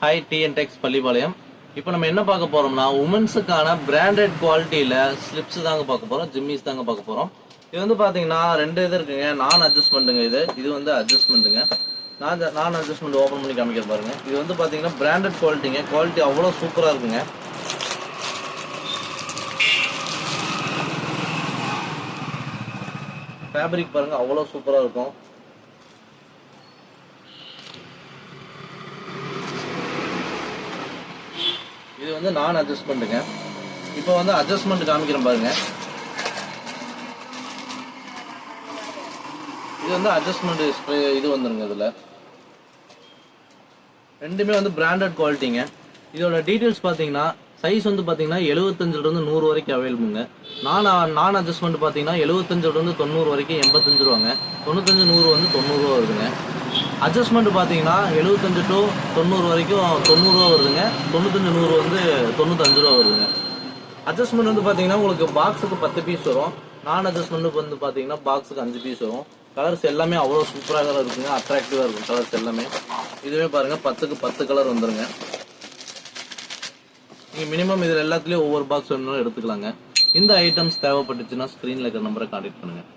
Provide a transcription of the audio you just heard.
Hi TN டெக்ஸ் பள்ளிப்பாளையம். இப்போ நம்ம என்ன பார்க்க போறோம்னா உமன்ஸுக்கான பிராண்டட் குவாலிட்டியில ஸ்லிப்ஸ் தாங்க பார்க்க போறோம், ஜிம்மிஸ் தாங்க பார்க்க போறோம். இது வந்து பாத்தீங்கன்னா ரெண்டு இது இருக்குங்க. நான் அட்ஜஸ்ட்மெண்ட்டுங்க, இது வந்து அட்ஜஸ்ட்மெண்ட்டுங்க. நான் அட்ஜஸ்ட்மெண்ட் ஓப்பன் பண்ணி காமிக்கிற பாருங்க. இது வந்து பாத்தீங்கன்னா பிராண்டட் குவாலிட்டிங்க. குவாலிட்டி அவ்வளோ சூப்பரா இருக்குங்க. ஃபேப்ரிக் பாருங்க, அவ்வளோ சூப்பரா இருக்கும். இது வந்து நான் அட்ஜஸ்ட்மெண்ட்டுங்க. இப்போ வந்து அட்ஜஸ்ட்மெண்ட் காமிக்கிறேன் பாருங்க. இது வந்து அட்ஜஸ்ட்மெண்ட் இது வந்துருங்க. இதுல ரெண்டுமே வந்து பிராண்டட் குவாலிட்டிங்க. இதோட டீடைல்ஸ் பாத்தீங்கன்னா சைஸ் வந்து பாத்தீங்கன்னா 75ல இருந்து 100 வரைக்கும் அவைலபிளுங்க. நான் அட்ஜஸ்ட்மெண்ட் பாத்தீங்கன்னா 75ல இருந்து 90 வரைக்கும் 85 ரூபாங்க. 95 100 வந்து 90 ரூபா வருதுங்க. அட்ஜஸ்ட்மெண்ட் பார்த்தீங்கன்னா 75 டு 90 வரைக்கும் 90 ரூபா வருதுங்க. 95 100 வந்து 95 ரூபா வருதுங்க. அட்ஜஸ்ட்மெண்ட் வந்து பார்த்தீங்கன்னா உங்களுக்கு பாக்ஸுக்கு 10 பீஸ் வரும். நான் அட்ஜஸ்ட்மெண்ட் வந்து பார்த்தீங்கன்னா பாக்ஸுக்கு 5 பீஸ் வரும். கலர்ஸ் எல்லாமே அவ்வளோ சூப்பராக இருக்குங்க, அட்ராக்டிவாக இருக்கும் கலர்ஸ் எல்லாமே. இதுவே பாருங்க 10க்கு 10 கலர் வந்துருங்க. நீங்கள் மினிமம் இதில் எல்லாத்துலேயும் ஒவ்வொரு பாக்ஸ் வேணும்னாலும் எடுத்துக்கலாங்க. இந்த ஐட்டம்ஸ் தேவைப்பட்டுச்சுன்னா ஸ்க்ரீனில் இருக்கிற நம்பரை கான்டாக்ட் பண்ணுங்கள்.